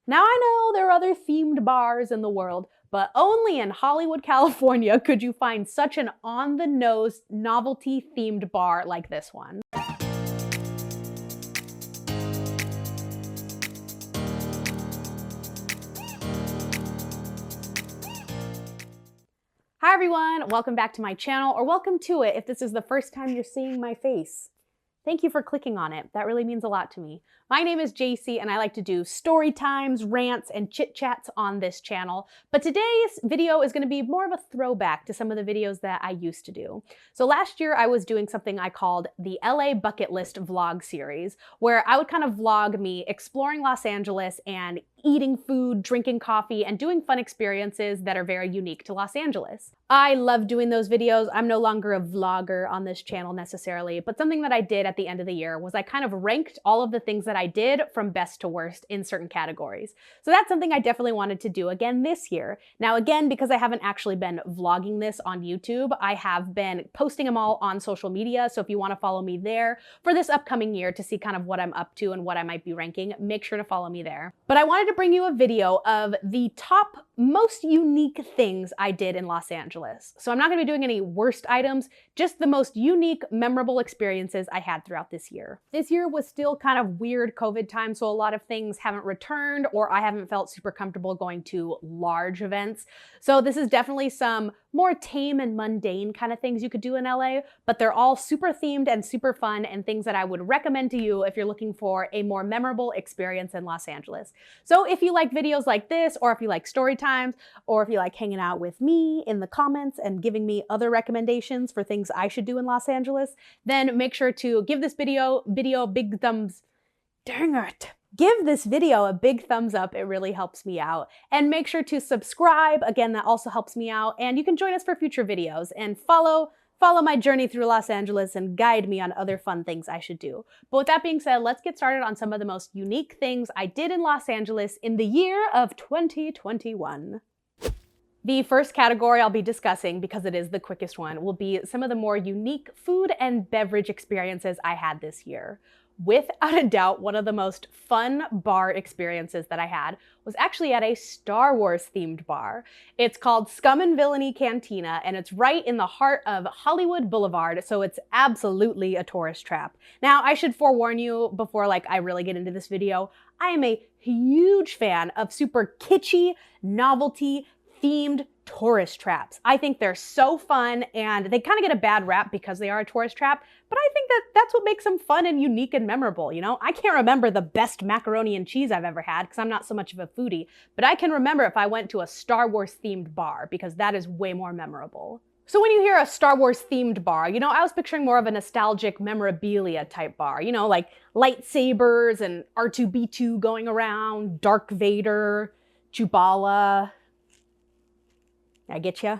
Now I know there are other themed bars in the world, but only in Hollywood, California could you find such an on-the-nose, novelty-themed bar like this one. Hi everyone, welcome back to my channel, or welcome to it if this is the first time you're seeing my face. Thank you for clicking on it. That really means a lot to me. My name is Jacy and I like to do story times, rants, and chit chats on this channel. But today's video is going to be more of a throwback to some of the videos that I used to do. So last year I was doing something I called the LA Bucket List vlog series, where I would kind of vlog me exploring Los Angeles and eating food, drinking coffee, and doing fun experiences that are very unique to Los Angeles. I love doing those videos. I'm no longer a vlogger on this channel necessarily, but something that I did at the end of the year was I kind of ranked all of the things that I did from best to worst in certain categories. So that's something I definitely wanted to do again this year. Now again, because I haven't actually been vlogging this on YouTube, I have been posting them all on social media. So if you want to follow me there for this upcoming year to see kind of what I'm up to and what I might be ranking, make sure to follow me there. But I wanted to bring you a video of the top most unique things I did in Los Angeles. So I'm not going to be doing any worst items, just the most unique, memorable experiences I had throughout this year. This year was still kind of weird COVID time, so a lot of things haven't returned, or I haven't felt super comfortable going to large events. So this is definitely some more tame and mundane kind of things you could do in LA, but they're all super themed and super fun and things that I would recommend to you if you're looking for a more memorable experience in Los Angeles. So if you like videos like this, or if you like story times, or if you like hanging out with me in the comments and giving me other recommendations for things I should do in Los Angeles, then make sure to give this video a big thumbs. Dang it. Give this video a big thumbs up, it really helps me out. And make sure to subscribe, again, that also helps me out. And you can join us for future videos and follow my journey through Los Angeles and guide me on other fun things I should do. But with that being said, let's get started on some of the most unique things I did in Los Angeles in the year of 2021. The first category I'll be discussing, because it is the quickest one, will be some of the more unique food and beverage experiences I had this year. Without a doubt, one of the most fun bar experiences that I had was actually at a Star Wars themed bar. It's called Scum and Villiany Cantina, and it's right in the heart of Hollywood Boulevard, so it's absolutely a tourist trap. Now, I should forewarn you before I really get into this video, I am a huge fan of super kitschy, novelty, themed tourist traps. I think they're so fun, and they kind of get a bad rap because they are a tourist trap, but I think that's what makes them fun and unique and memorable, you know? I can't remember the best macaroni and cheese I've ever had because I'm not so much of a foodie, but I can remember if I went to a Star Wars themed bar because that is way more memorable. So when you hear a Star Wars themed bar, you know, I was picturing more of a nostalgic memorabilia type bar, you know, like lightsabers and R2-B2 going around, Darth Vader, Chewbacca. I get ya?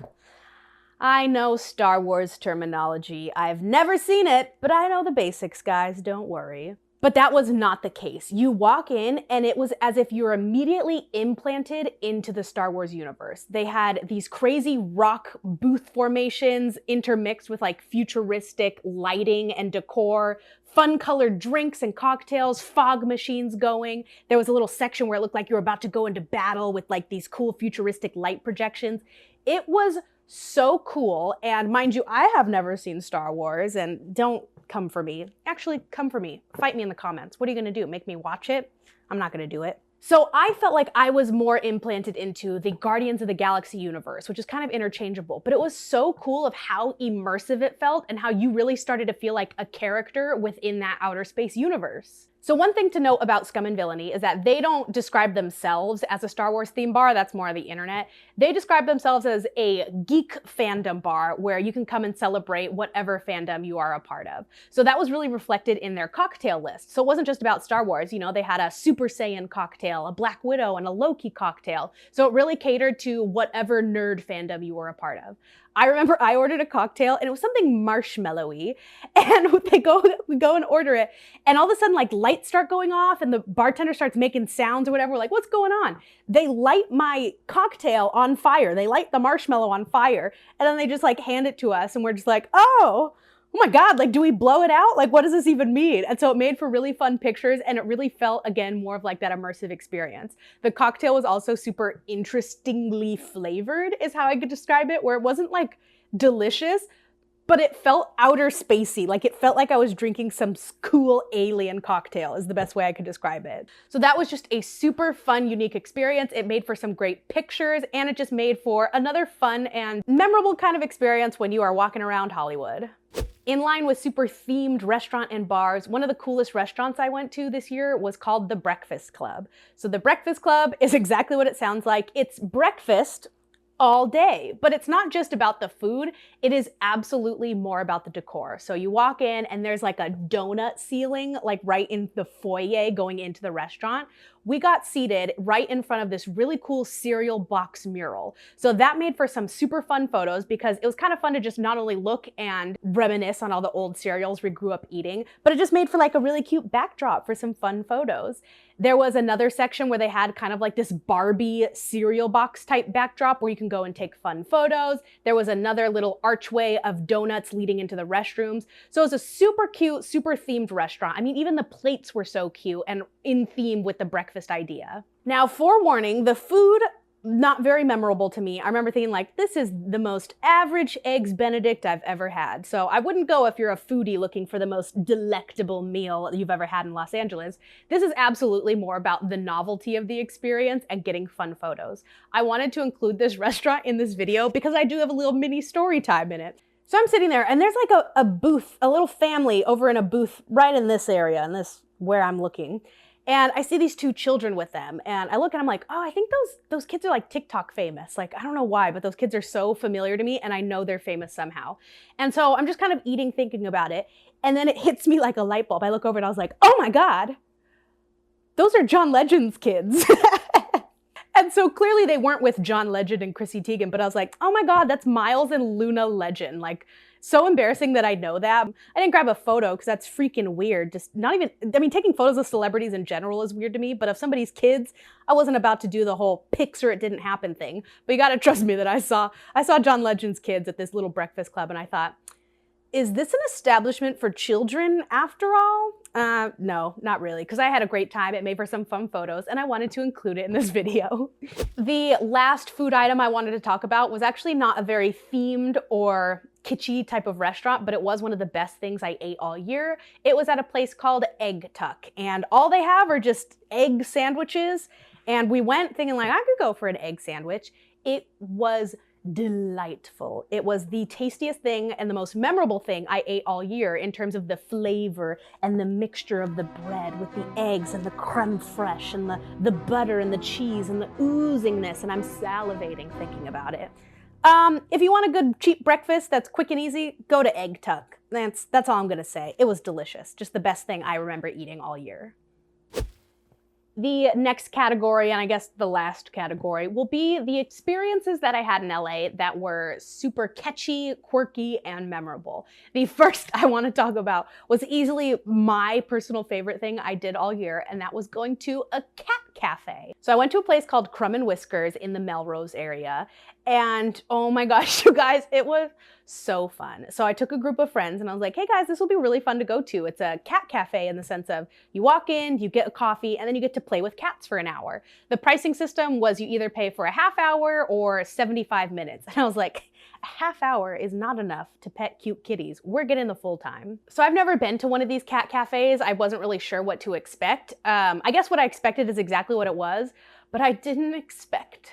I know Star Wars terminology. I've never seen it, but I know the basics, guys, don't worry. But that was not the case. You walk in and it was as if you're immediately implanted into the Star Wars universe. They had these crazy rock booth formations intermixed with futuristic lighting and decor, fun colored drinks and cocktails, fog machines going. There was a little section where it looked like you were about to go into battle with these cool futuristic light projections. It was so cool, and mind you, I have never seen Star Wars, and don't come for me. Actually, come for me. Fight me in the comments. What are you gonna do? Make me watch it? I'm not gonna do it. So I felt like I was more implanted into the Guardians of the Galaxy universe, which is kind of interchangeable, but it was so cool of how immersive it felt and how you really started to feel like a character within that outer space universe. So one thing to note about Scum and Villiany is that they don't describe themselves as a Star Wars theme bar, that's more of the internet. They describe themselves as a geek fandom bar where you can come and celebrate whatever fandom you are a part of. So that was really reflected in their cocktail list. So it wasn't just about Star Wars, you know, they had a Super Saiyan cocktail, a Black Widow, and a Loki cocktail. So it really catered to whatever nerd fandom you were a part of. I remember I ordered a cocktail and it was something marshmallowy, and we go and order it, and all of a sudden lights start going off and the bartender starts making sounds or whatever. We're like, what's going on? They light my cocktail on fire. They light the marshmallow on fire, and then they just hand it to us, and we're just like, oh, oh my God, like, do we blow it out? Like, what does this even mean? And so it made for really fun pictures, and it really felt, again, more of like that immersive experience. The cocktail was also super interestingly flavored, is how I could describe it, where it wasn't like delicious, but it felt outer spacey. Like, it felt like I was drinking some cool alien cocktail is the best way I could describe it. So that was just a super fun, unique experience. It made for some great pictures, and it just made for another fun and memorable kind of experience when you are walking around Hollywood. In line with super themed restaurant and bars, one of the coolest restaurants I went to this year was called the Breakfast Club. So the Breakfast Club is exactly what it sounds like. It's breakfast all day, but it's not just about the food. It is absolutely more about the decor. So you walk in and there's like a donut ceiling, like right in the foyer going into the restaurant. We got seated right in front of this really cool cereal box mural. So that made for some super fun photos because it was kind of fun to just not only look and reminisce on all the old cereals we grew up eating, but it just made for like a really cute backdrop for some fun photos. There was another section where they had kind of like this Barbie cereal box type backdrop where you can go and take fun photos. There was another little archway of donuts leading into the restrooms. So it was a super cute, super themed restaurant. I mean, even the plates were so cute and in theme with the breakfast idea. Now, forewarning, the food, not very memorable to me. I remember thinking like, this is the most average Eggs Benedict I've ever had. So I wouldn't go if you're a foodie looking for the most delectable meal you've ever had in Los Angeles. This is absolutely more about the novelty of the experience and getting fun photos. I wanted to include this restaurant in this video because I do have a little mini story time in it. So I'm sitting there and there's like a booth, a little family over in a booth right in this area, and this where I'm looking. And I see these two children with them, and I look and I'm like, oh, I think those kids are like TikTok famous. Like, I don't know why, but those kids are so familiar to me, and I know they're famous somehow. And so I'm just kind of eating, thinking about it, and then it hits me like a light bulb. I look over and I was like, oh my God, those are John Legend's kids. And so clearly they weren't with John Legend and Chrissy Teigen, but I was like, oh my God, that's Miles and Luna Legend. Like, so embarrassing that I know that. I didn't grab a photo because that's freaking weird. Just not even, I mean, taking photos of celebrities in general is weird to me, but of somebody's kids, I wasn't about to do the whole pics or it didn't happen thing. But you gotta trust me that I saw John Legend's kids at this little breakfast club, and I thought, is this an establishment for children after all? No, not really, because I had a great time. It made for some fun photos, and I wanted to include it in this video. The last food item I wanted to talk about was actually not a very themed or kitschy type of restaurant, but it was one of the best things I ate all year. It was at a place called Egg Tuck, and all they have are just egg sandwiches, and we went thinking like, I could go for an egg sandwich. It was delightful. It was the tastiest thing and the most memorable thing I ate all year in terms of the flavor and the mixture of the bread with the eggs and the creme fraiche and the butter and the cheese and the oozingness, and I'm salivating thinking about it. If you want a good cheap breakfast that's quick and easy, go to Egg Tuck. That's all I'm gonna say. It was delicious. Just the best thing I remember eating all year. The next category, and I guess the last category, will be the experiences that I had in LA that were super catchy, quirky, and memorable. The first I want to talk about was easily my personal favorite thing I did all year, and that was going to a cat cafe. So I went to a place called Crumbs and Whiskers in the Melrose area, and oh my gosh, you guys, it was so fun. So I took a group of friends and I was like, hey guys, this will be really fun to go to. It's a cat cafe in the sense of you walk in, you get a coffee, and then you get to play with cats for an hour. The pricing system was you either pay for a half hour or 75 minutes. And I was like, a half hour is not enough to pet cute kitties. We're getting the full time. So I've never been to one of these cat cafes. I wasn't really sure what to expect. I guess what I expected is exactly what it was, but I didn't expect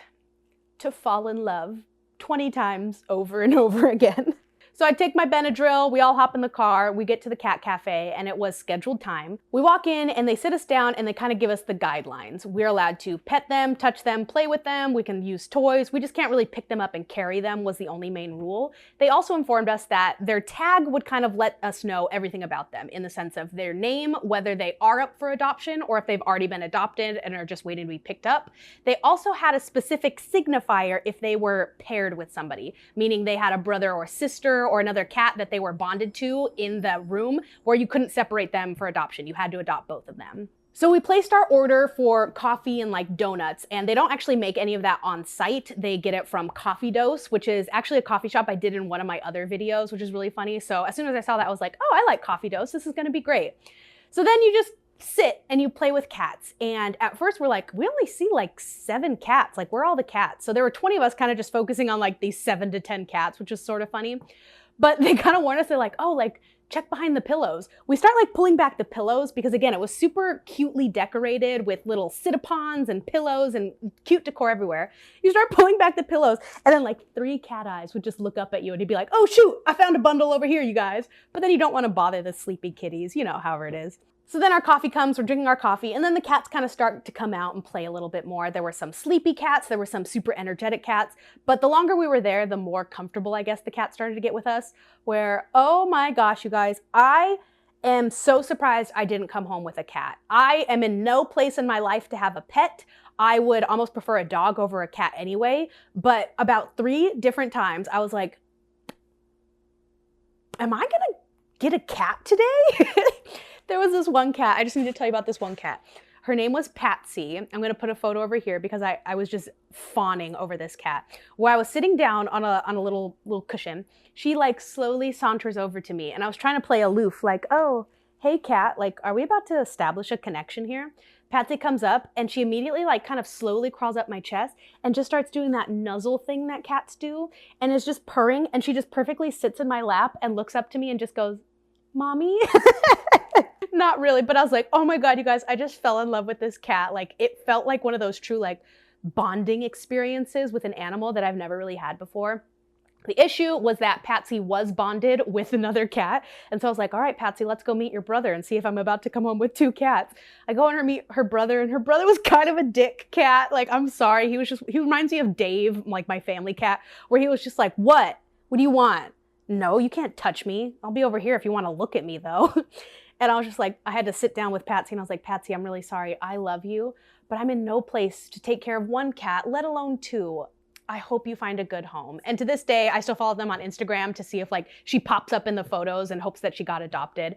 to fall in love 20 times over and over again. So I take my Benadryl, we all hop in the car, we get to the cat cafe, and it was scheduled time. We walk in and they sit us down and they kind of give us the guidelines. We're allowed to pet them, touch them, play with them, we can use toys, we just can't really pick them up and carry them was the only main rule. They also informed us that their tag would kind of let us know everything about them in the sense of their name, whether they are up for adoption or if they've already been adopted and are just waiting to be picked up. They also had a specific signifier if they were paired with somebody, meaning they had a brother or sister or another cat that they were bonded to in the room where you couldn't separate them for adoption. You had to adopt both of them. So we placed our order for coffee and like donuts, and they don't actually make any of that on site. They get it from Coffee Dose, which is actually a coffee shop I did in one of my other videos, which is really funny. So as soon as I saw that, I was like, oh, I like Coffee Dose. This is gonna be great. So then you just sit and you play with cats. And at first we're like, we only see like 7 cats. Like, where are all the cats? So there were 20 of us kind of just focusing on like these 7 to 10 cats, which is sort of funny. But they kind of warned us, they're like, oh, like, check behind the pillows. We start like pulling back the pillows because again, it was super cutely decorated with little sit-upons and pillows and cute decor everywhere. You start pulling back the pillows and then like 3 cat eyes would just look up at you and you'd be like, oh shoot, I found a bundle over here, you guys. But then you don't want to bother the sleepy kitties, you know, however it is. So then our coffee comes, we're drinking our coffee, and then the cats kind of start to come out and play a little bit more. There were some sleepy cats, there were some super energetic cats, but the longer we were there, the more comfortable, I guess, the cats started to get with us, where, oh my gosh, you guys, I am so surprised I didn't come home with a cat. I am in no place in my life to have a pet. I would almost prefer a dog over a cat anyway, but about 3 different times, I was like, am I gonna get a cat today? There was this one cat, I just need to tell you about this one cat. Her name was Patsy. I'm gonna put a photo over here because I was just fawning over this cat. Where I was sitting down on a little cushion, she like slowly saunters over to me and I was trying to play aloof, like, oh, hey cat, like, are we about to establish a connection here? Patsy comes up and she immediately like kind of slowly crawls up my chest and just starts doing that nuzzle thing that cats do and is just purring, and she just perfectly sits in my lap and looks up to me and just goes, mommy? Not really, but I was like, oh my God, you guys, I just fell in love with this cat. Like, it felt like one of those true like bonding experiences with an animal that I've never really had before. The issue was that Patsy was bonded with another cat. And so I was like, all right, Patsy, let's go meet your brother and see if I'm about to come home with 2 cats. I go and meet her brother, and her brother was kind of a dick cat. Like, I'm sorry. He reminds me of Dave, like my family cat, where he was just like, what? What do you want? No, you can't touch me. I'll be over here if you want to look at me though. And I was just like, I had to sit down with Patsy and I was like, Patsy, I'm really sorry. I love you, but I'm in no place to take care of 1 cat, let alone 2. I hope you find a good home. And to this day, I still follow them on Instagram to see if like she pops up in the photos and hopes that she got adopted.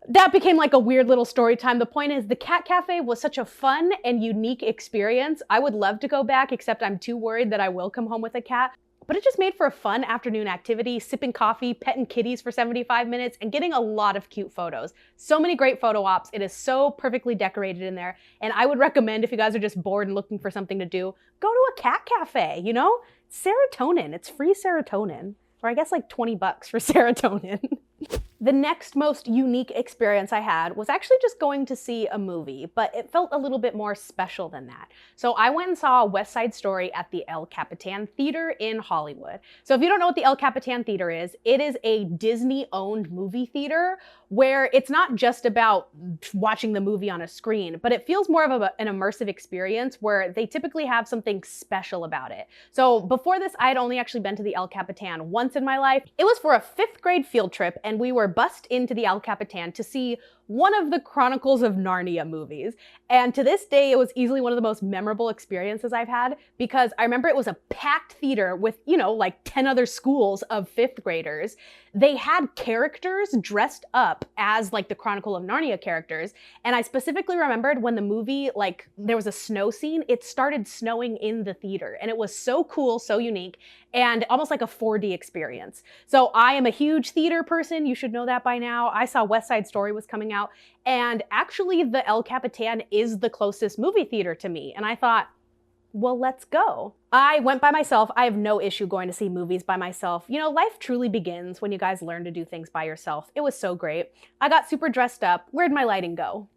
That became like a weird little story time. The point is, the cat cafe was such a fun and unique experience. I would love to go back, except I'm too worried that I will come home with a cat. But it just made for a fun afternoon activity, sipping coffee, petting kitties for 75 minutes, and getting a lot of cute photos. So many great photo ops. It is so perfectly decorated in there. And I would recommend, if you guys are just bored and looking for something to do, go to a cat cafe, you know? Serotonin, it's free serotonin. Or I guess like 20 bucks for serotonin. The next most unique experience I had was actually just going to see a movie, but it felt a little bit more special than that. So I went and saw West Side Story at the El Capitan Theatre in Hollywood. So if you don't know what the El Capitan Theatre is, it is a Disney-owned movie theater where it's not just about watching the movie on a screen, but it feels more of an immersive experience where they typically have something special about it. So before this, I had only actually been to the El Capitan once in my life. It was for a 5th grade field trip, and we were bussed into the El Capitan to see one of the Chronicles of Narnia movies. And to this day, it was easily one of the most memorable experiences I've had, because I remember it was a packed theater with, you know, like 10 other schools of 5th graders. They had characters dressed up as like the Chronicle of Narnia characters. And I specifically remembered when the movie, like there was a snow scene, it started snowing in the theater. And it was so cool, so unique, and almost like a 4D experience. So I am a huge theater person. You should know that by now. I saw West Side Story was coming out, and actually the El Capitan is the closest movie theater to me. And I thought, well, let's go. I went by myself. I have no issue going to see movies by myself. You know, life truly begins when you guys learn to do things by yourself. It was so great. I got super dressed up. Where'd my lighting go?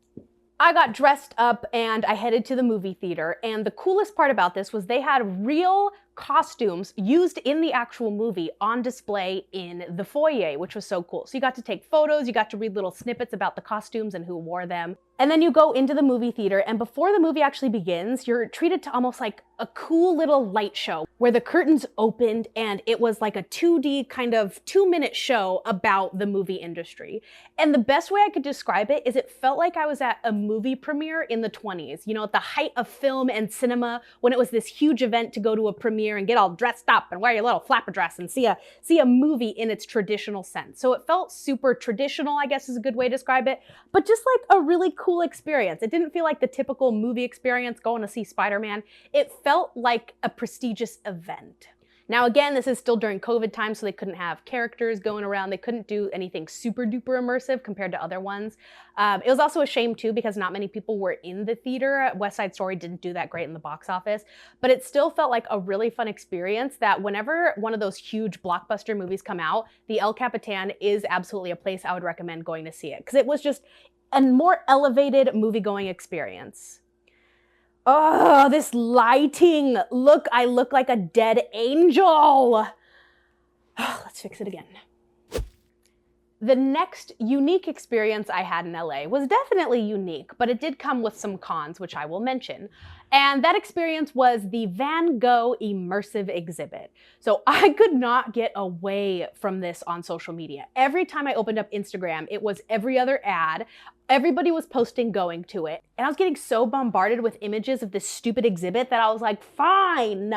I got dressed up and I headed to the movie theater. And the coolest part about this was they had real costumes used in the actual movie on display in the foyer, which was so cool. So you got to take photos, you got to read little snippets about the costumes and who wore them. And then you go into the movie theater, and before the movie actually begins, you're treated to almost like a cool little light show where the curtains opened and it was like a 2D kind of 2-minute show about the movie industry. And the best way I could describe it is it felt like I was at a movie premiere in the 20s, you know, at the height of film and cinema, when it was this huge event to go to a premiere premiere and get all dressed up and wear your little flapper dress and see a movie in its traditional sense. So it felt super traditional, I guess is a good way to describe it, but just like a really cool experience. It didn't feel like the typical movie experience going to see Spider-Man. It felt like a prestigious event. Now again, this is still during COVID time, so they couldn't have characters going around. They couldn't do anything super duper immersive compared to other ones. It was also a shame too, because not many people were in the theater. West Side Story didn't do that great in the box office, but it still felt like a really fun experience that whenever one of those huge blockbuster movies come out, the El Capitan is absolutely a place I would recommend going to see it, because it was just a more elevated movie-going experience. Oh, this lighting. Look, I look like a dead angel. Let's fix it again. The next unique experience I had in LA was definitely unique, but it did come with some cons, which I will mention. And that experience was the Van Gogh Immersive exhibit. So I could not get away from this on social media. Every time I opened up Instagram, it was every other ad. Everybody was posting going to it. And I was getting so bombarded with images of this stupid exhibit that I was like, fine,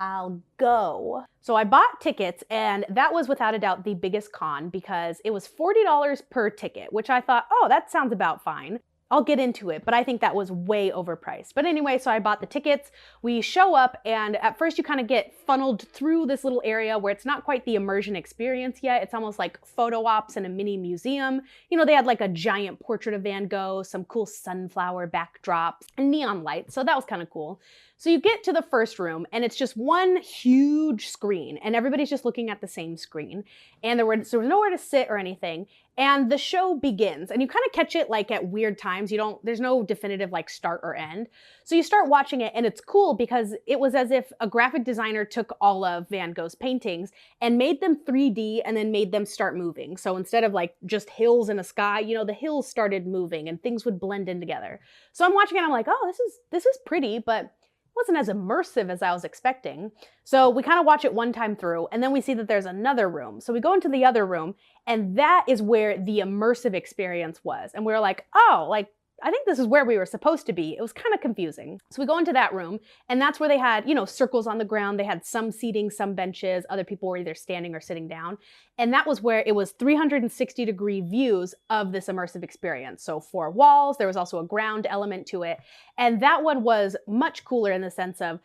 I'll go. So I bought tickets, and that was without a doubt the biggest con, because it was $40 per ticket, which I thought, oh, that sounds about fine. I'll get into it, but I think that was way overpriced. But anyway, so I bought the tickets. We show up, and at first you kind of get funneled through this little area where it's not quite the immersion experience yet. It's almost like photo ops in a mini museum. You know, they had like a giant portrait of Van Gogh, some cool sunflower backdrops, and neon lights, so that was kind of cool. So you get to the first room, and it's just one huge screen, and everybody's just looking at the same screen. And there was nowhere to sit or anything. And the show begins, and you kind of catch it like at weird times. There's no definitive like start or end. So you start watching it, and it's cool because it was as if a graphic designer took all of Van Gogh's paintings and made them 3D and then made them start moving. So instead of like just hills and a sky, you know, the hills started moving and things would blend in together. So I'm watching it, and I'm like, oh, this is pretty, but wasn't as immersive as I was expecting. So we kind of watch it one time through, and then we see that there's another room. So we go into the other room, and that is where the immersive experience was. And we were like, oh, like, I think this is where we were supposed to be. It was kind of confusing. So we go into that room, and that's where they had, you know, circles on the ground. They had some seating, some benches. Other people were either standing or sitting down. And that was where it was 360-degree views of this immersive experience. So 4 walls, there was also a ground element to it. And that one was much cooler in the sense of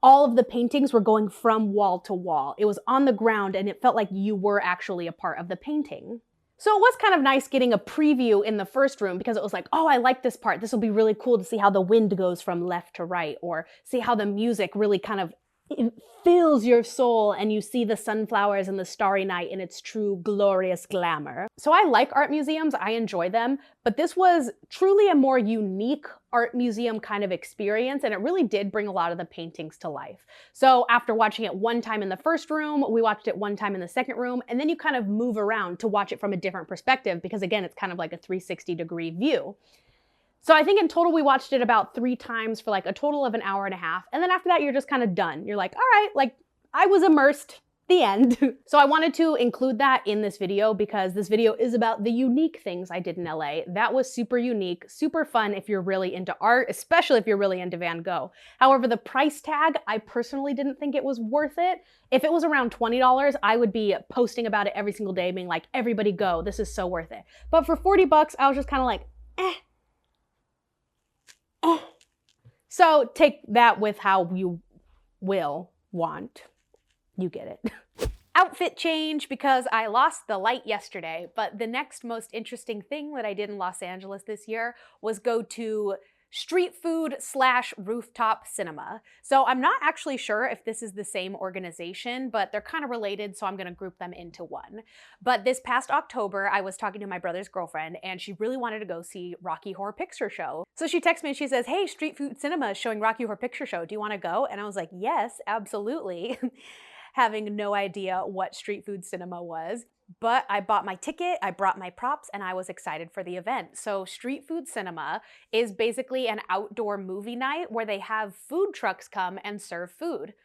all of the paintings were going from wall to wall. It was on the ground, and it felt like you were actually a part of the painting. So it was kind of nice getting a preview in the first room, because it was like, oh, I like this part. This will be really cool to see how the wind goes from left to right, or see how the music really kind of fills your soul and you see the sunflowers and the starry night in its true glorious glamour. So I like art museums, I enjoy them, but this was truly a more unique art museum kind of experience, and it really did bring a lot of the paintings to life. So after watching it one time in the first room, we watched it one time in the second room, and then you kind of move around to watch it from a different perspective, because again, it's kind of like a 360-degree view. So I think in total we watched it about 3 times for like a total of an hour and a half. And then after that, you're just kind of done. You're like, all right, like I was immersed, the end. So I wanted to include that in this video, because this video is about the unique things I did in LA. That was super unique, super fun if you're really into art, especially if you're really into Van Gogh. However, the price tag, I personally didn't think it was worth it. If it was around $20, I would be posting about it every single day, being like, everybody go, this is so worth it. But for 40 bucks, I was just kind of like, eh. So take that with how you will want. You get it. Outfit change, because I lost the light yesterday, but the next most interesting thing that I did in Los Angeles this year was go to Streetfood/Rooftop cinema. So I'm not actually sure if this is the same organization, but they're kind of related, so I'm gonna group them into one. But this past October, I was talking to my brother's girlfriend, and she really wanted to go see Rocky Horror Picture Show. So she texts me and she says, hey, Streetfood Cinema is showing Rocky Horror Picture Show. Do you wanna go? And I was like, yes, absolutely. Having no idea what street food cinema was. But I bought my ticket, I brought my props, and I was excited for the event. So Street Food Cinema is basically an outdoor movie night where they have food trucks come and serve food.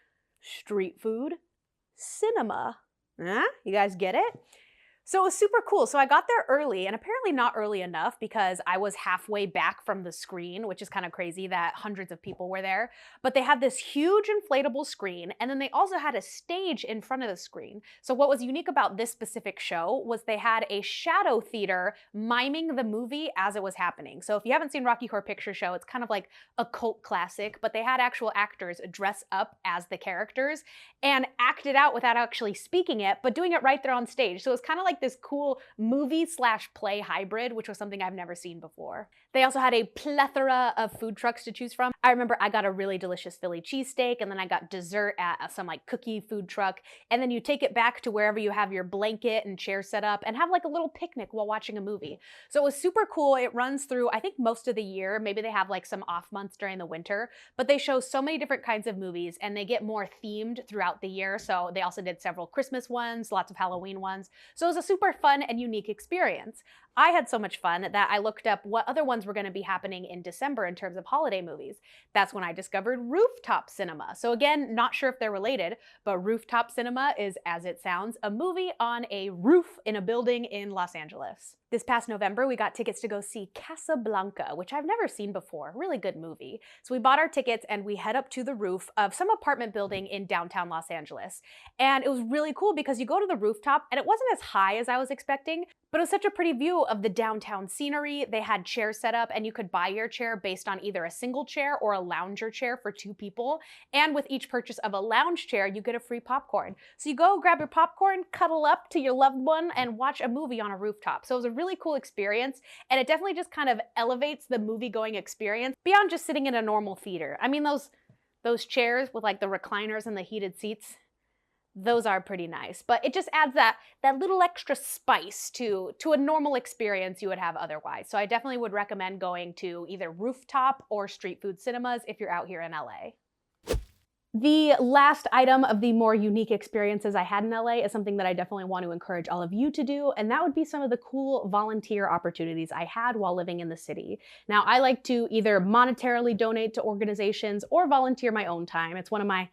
Street food cinema. Huh? You guys get it? So it was super cool. So I got there early, and apparently not early enough because I was halfway back from the screen, which is kind of crazy that hundreds of people were there. But they had this huge inflatable screen, and then they also had a stage in front of the screen. So what was unique about this specific show was they had a shadow theater miming the movie as it was happening. So if you haven't seen Rocky Horror Picture Show, it's kind of like a cult classic, but they had actual actors dress up as the characters and act it out without actually speaking it, but doing it right there on stage. So it was kind of like this cool movie/play hybrid, which was something I've never seen before. They also had a plethora of food trucks to choose from. I remember I got a really delicious Philly cheesesteak, and then I got dessert at some like cookie food truck, and then you take it back to wherever you have your blanket and chair set up and have like a little picnic while watching a movie. So it was super cool. It runs through, I think, most of the year. Maybe they have like some off months during the winter, but they show so many different kinds of movies, and they get more themed throughout the year. So they also did several Christmas ones, lots of Halloween ones. So it was a super fun and unique experience. I had so much fun that I looked up what other ones were going to be happening in December in terms of holiday movies. That's when I discovered Rooftop Cinema. So again, not sure if they're related, but Rooftop Cinema is, as it sounds, a movie on a roof in a building in Los Angeles. This past November, we got tickets to go see Casablanca, which I've never seen before. Really good movie. So we bought our tickets and we head up to the roof of some apartment building in downtown Los Angeles. And it was really cool because you go to the rooftop and it wasn't as high as I was expecting, but it was such a pretty view of the downtown scenery. They had chairs set up and you could buy your chair based on either a single chair or a lounger chair for 2 people. And with each purchase of a lounge chair, you get a free popcorn. So you go grab your popcorn, cuddle up to your loved one, and watch a movie on a rooftop. So it was a really cool experience, and it definitely just kind of elevates the movie-going experience beyond just sitting in a normal theater. I mean, those chairs with like the recliners and the heated seats, those are pretty nice, but it just adds that little extra spice to a normal experience you would have otherwise. So I definitely would recommend going to either Rooftop or Streetfood cinemas if you're out here in LA. The last item of the more unique experiences I had in LA is something that I definitely want to encourage all of you to do, and that would be some of the cool volunteer opportunities I had while living in the city. Now, I like to either monetarily donate to organizations or volunteer my own time. It's one of my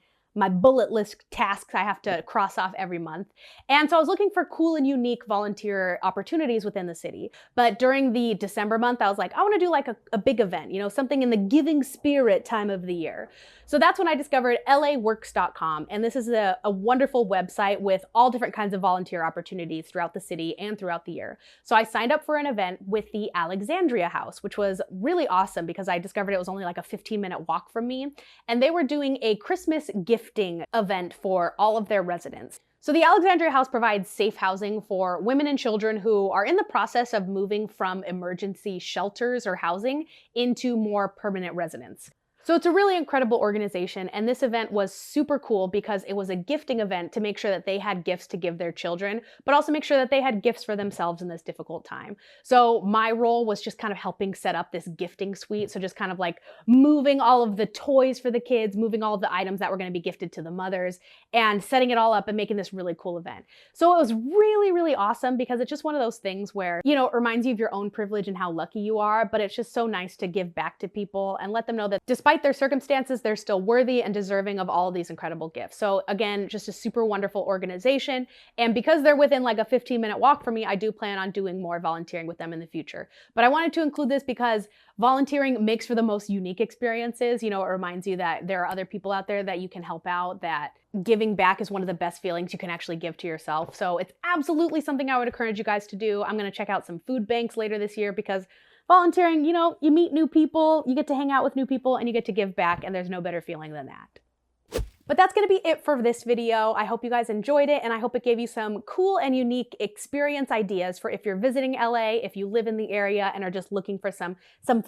bullet list tasks I have to cross off every month. And so I was looking for cool and unique volunteer opportunities within the city. But during the December month, I was like, I want to do like a big event, you know, something in the giving spirit time of the year. So that's when I discovered laworks.com. And this is a wonderful website with all different kinds of volunteer opportunities throughout the city and throughout the year. So I signed up for an event with the Alexandria House, which was really awesome because I discovered it was only like a 15-minute walk from me. And they were doing a Christmas gifting event for all of their residents. So the Alexandria House provides safe housing for women and children who are in the process of moving from emergency shelters or housing into more permanent residence. So it's a really incredible organization, and this event was super cool because it was a gifting event to make sure that they had gifts to give their children, but also make sure that they had gifts for themselves in this difficult time. So my role was just kind of helping set up this gifting suite. So just kind of like moving all of the toys for the kids, moving all of the items that were going to be gifted to the mothers, and setting it all up and making this really cool event. So it was really, really awesome because it's just one of those things where, you know, it reminds you of your own privilege and how lucky you are, but it's just so nice to give back to people and let them know that despite their circumstances, they're still worthy and deserving of all of these incredible gifts. So again, just a super wonderful organization. And because they're within like a 15-minute walk from me, I do plan on doing more volunteering with them in the future. But I wanted to include this because volunteering makes for the most unique experiences. You know, it reminds you that there are other people out there that you can help out, that giving back is one of the best feelings you can actually give to yourself. So it's absolutely something I would encourage you guys to do. I'm going to check out some food banks later this year because volunteering, you know, you meet new people, you get to hang out with new people, and you get to give back, and there's no better feeling than that. But that's gonna be it for this video. I hope you guys enjoyed it, and I hope it gave you some cool and unique experience ideas for if you're visiting LA, if you live in the area, and are just looking for some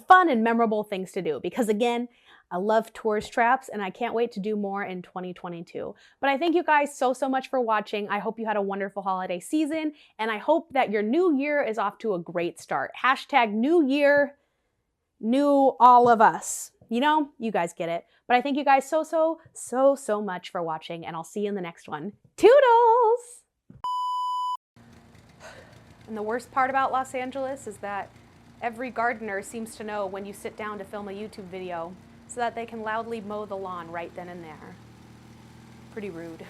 fun and memorable things to do. Because again, I love tourist traps, and I can't wait to do more in 2022. But I thank you guys so much for watching. I hope you had a wonderful holiday season, and I hope that your new year is off to a great start. Hashtag new year, new all of us. You know, you guys get it. But I thank you guys so much for watching, and I'll see you in the next one. Toodles! And the worst part about Los Angeles is that every gardener seems to know when you sit down to film a YouTube video, so that they can loudly mow the lawn right then and there. Pretty rude.